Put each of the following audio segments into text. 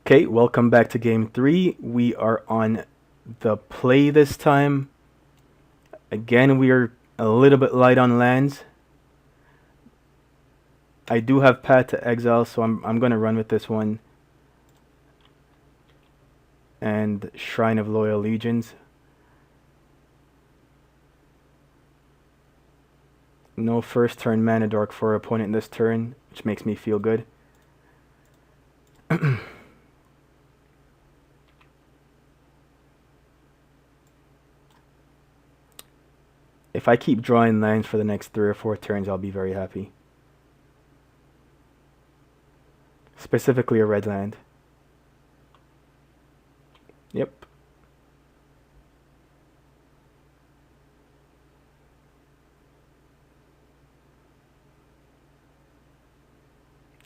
Okay, welcome back to game 3. We are on the play this time. Again, we are a little bit light on lands. I do have Path to Exile, so I'm going to run with this one. And Shrine of Loyal Legions. No first turn mana dork for our opponent this turn, which makes me feel good. If I keep drawing lands for the next 3 or 4 turns, I'll be very happy. Specifically a red land. Yep.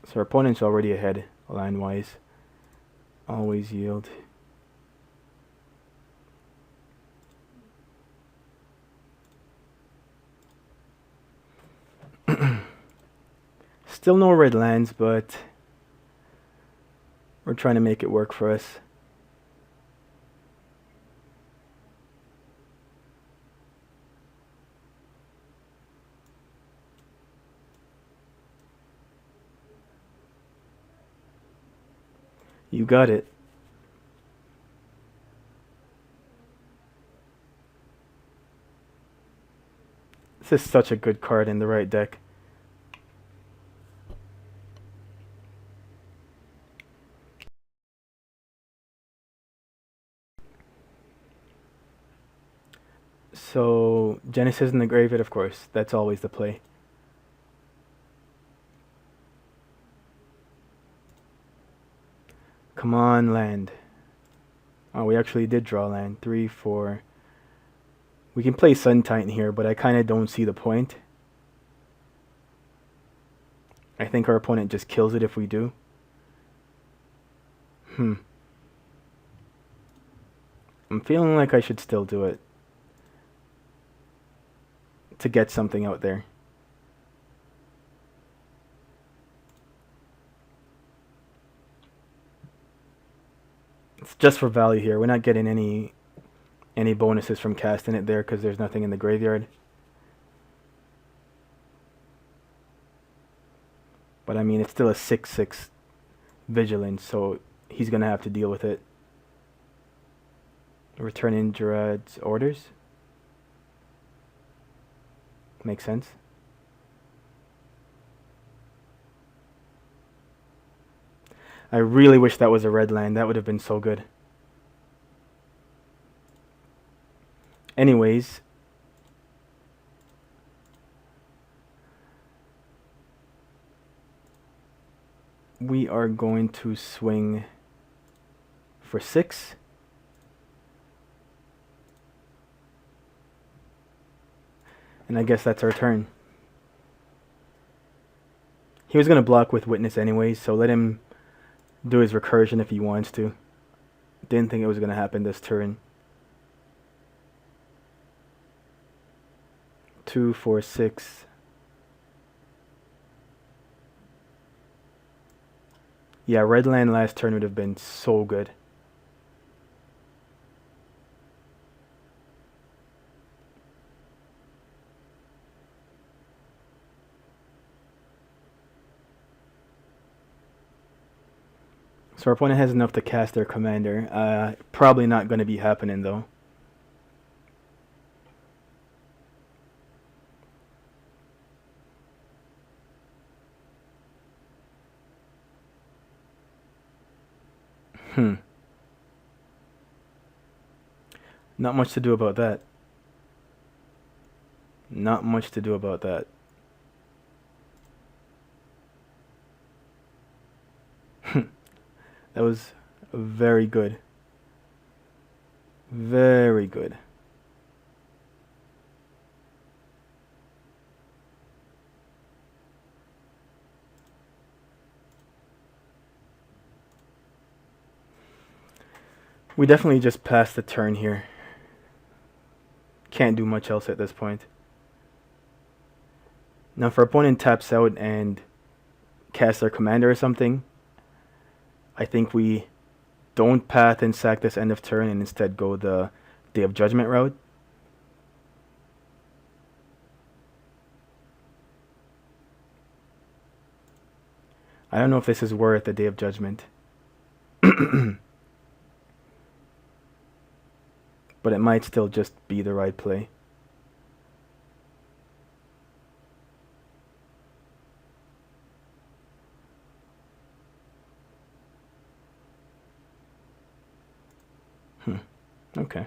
So our opponent's already ahead, line-wise. Always yield. Still no red lands, but we're trying to make it work for us. You got it. This is such a good card in the right deck. So, Genesis in the graveyard, of course. That's always the play. Come on, land. Oh, we actually did draw land. 3, 4. We can play Sun Titan here, but I kind of don't see the point. I think our opponent just kills it if we do. I'm feeling like I should still do it. To get something out there. It's just for value here. We're not getting any bonuses from casting it there because there's nothing in the graveyard. But I mean, it's still a 6/6 vigilance, so he's gonna have to deal with it. Return in Gerard's orders. Makes sense. I really wish that was a red land. That would have been so good. Anyways. We are going to swing for 6. And I guess that's our turn. He was going to block with Witness anyways, so let him do his recursion if he wants to. Didn't think it was going to happen this turn. 2, 4, 6. Yeah, red land last turn would have been so good. So our opponent has enough to cast their commander. Probably not going to be happening though. Not much to do about that. Not much to do about that. That was very good. Very good. We definitely just passed the turn here. Can't do much else at this point. Now if our opponent taps out and casts their commander or something, I think we don't path and sack this end of turn and instead go the Day of Judgment route. I don't know if this is worth the Day of Judgment. But it might still just be the right play. Okay.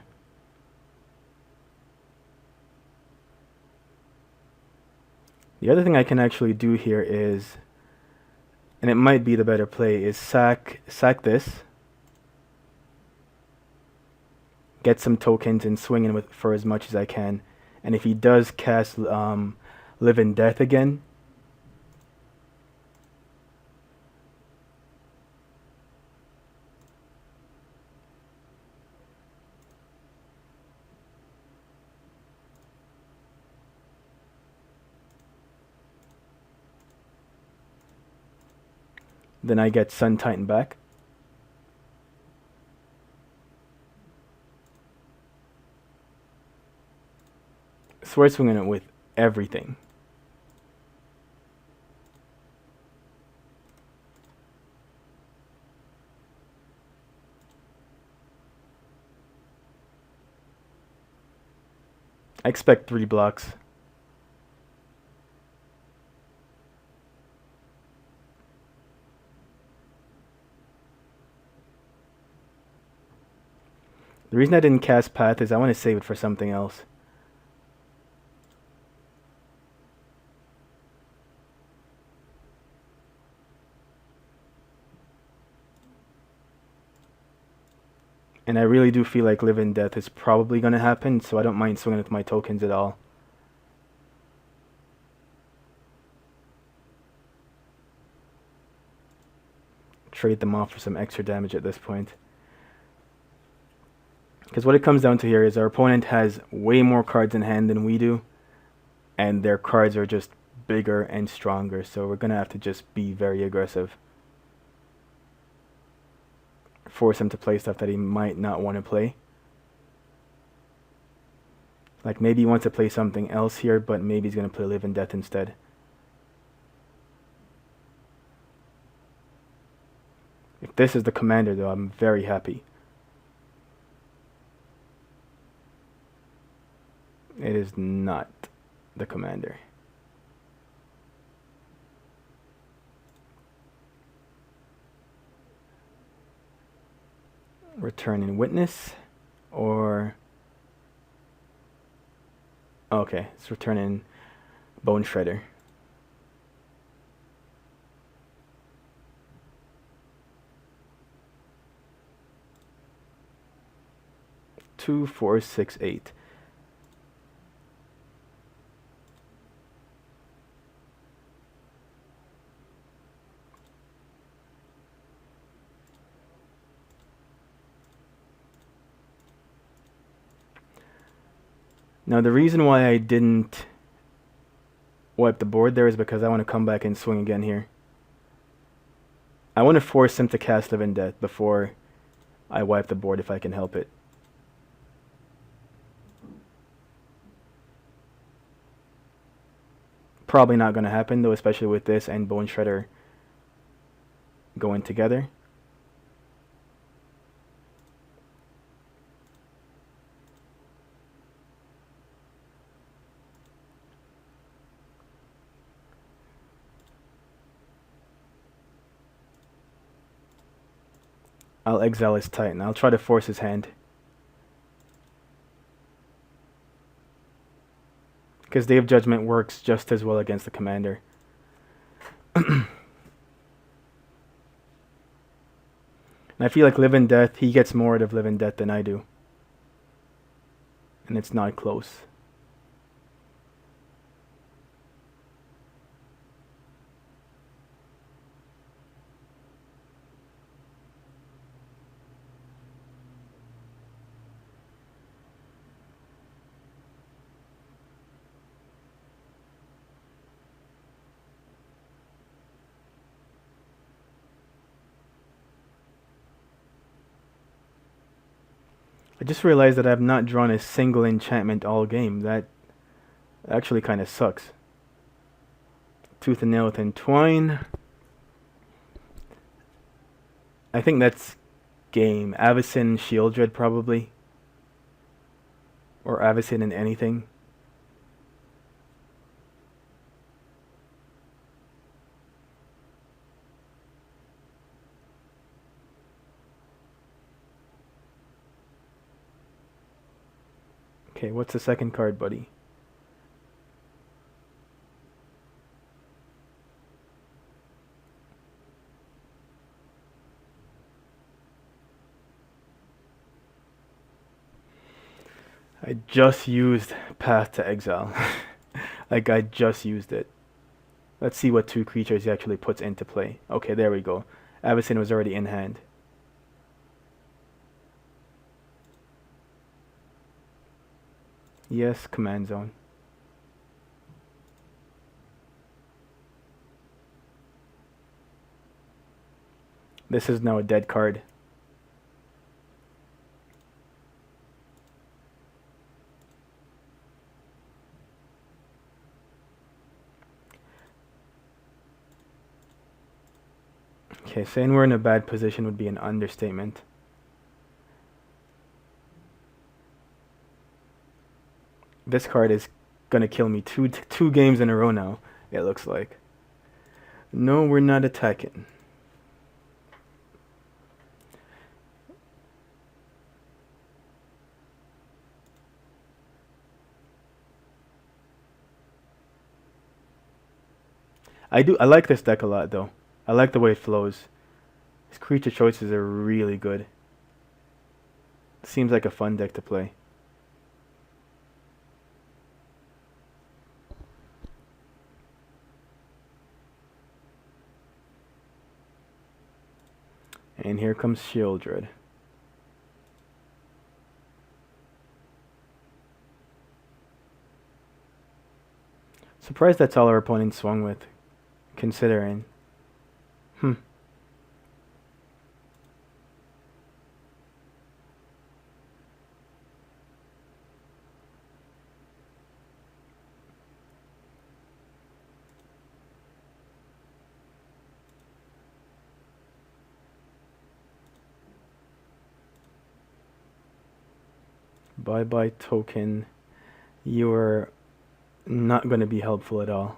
The other thing I can actually do here is, and it might be the better play, is sack this, get some tokens and swing in with for as much as I can. And if he does cast Live in Death again, then I get Sun Titan back. So we're swinging it with everything. I expect 3 blocks. The reason I didn't cast Path is I want to save it for something else. And I really do feel like Live in Death is probably going to happen, so I don't mind swinging with my tokens at all. Trade them off for some extra damage at this point. Because what it comes down to here is our opponent has way more cards in hand than we do, and their cards are just bigger and stronger, so we're going to have to just be very aggressive. Force him to play stuff that he might not want to play. Like maybe he wants to play something else here, but maybe he's going to play Live in Death instead. If this is the commander though, I'm very happy. It is not the commander. Return in Witness, or okay, it's return in Bone Shredder. Two, 4, 6, 8. Now the reason why I didn't wipe the board there is because I want to come back and swing again here. I want to force him to cast Live in Death before I wipe the board if I can help it. Probably not going to happen though, especially with this and Bone Shredder going together. I'll exile his Titan. I'll try to force his hand. Because Day of Judgment works just as well against the commander. And I feel like Live in Death, he gets more out of Live in Death than I do. And it's not close. I just realized that I've not drawn a single enchantment all game. That actually kind of sucks. Tooth and Nail with Entwine. I think that's game. Avacyn, Shieldred probably. Or Avacyn in anything. Okay, what's the second card, buddy? I just used Path to Exile. Like, I just used it. Let's see what two creatures he actually puts into play. Okay, there we go. Avacyn was already in hand. Yes, Command Zone. This is now a dead card. Okay, saying we're in a bad position would be an understatement. This card is gonna kill me two games in a row now, it looks like. No, we're not attacking. I like this deck a lot though. I like the way it flows. His creature choices are really good. Seems like a fun deck to play. And here comes Shieldred. Surprised that's all our opponent swung with, considering. Bye-bye token. You are not going to be helpful at all.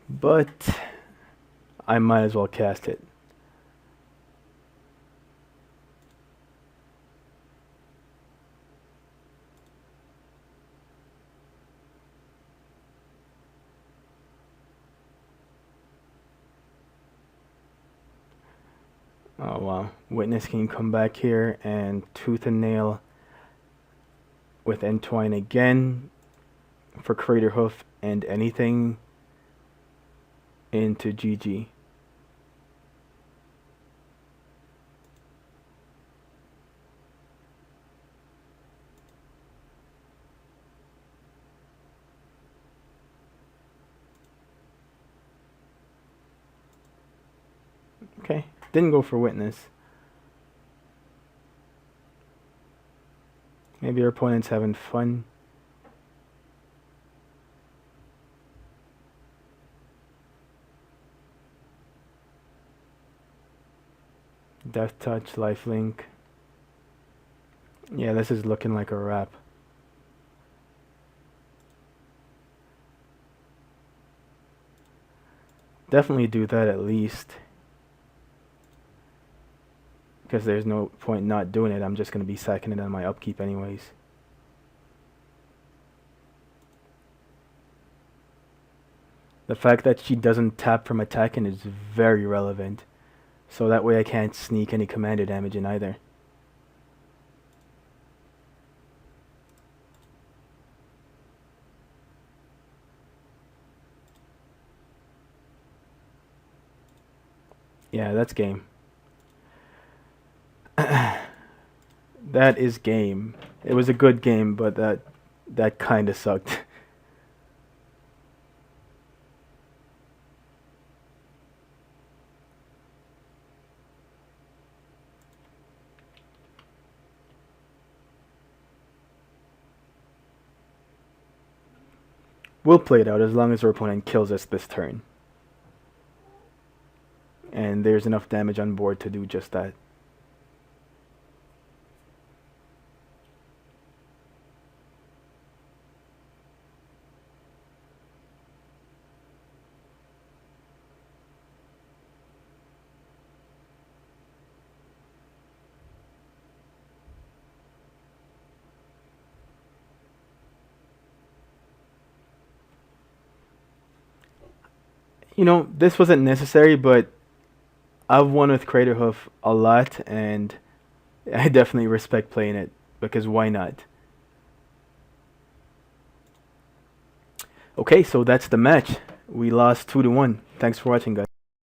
But I might as well cast it. Oh wow. Witness can come back here and Tooth and Nail with Entwine again for Crater Hoof and anything into GG. Okay, didn't go for Witness. Maybe our opponent's having fun. Death Touch, Lifelink. Yeah, this is looking like a wrap. Definitely do that at least. Because there's no point not doing it. I'm just going to be sacking it on my upkeep anyways. The fact that she doesn't tap from attacking is very relevant. So that way I can't sneak any commander damage in either. Yeah, that's game. That is game. It was a good game, but that kind of sucked. we'll play it out as long as our opponent kills us this turn. And there's enough damage on board to do just that. You know, this wasn't necessary, but I've won with Craterhoof a lot, and I definitely respect playing it, because why not? Okay, so that's the match. We lost 2-1. Thanks for watching, guys.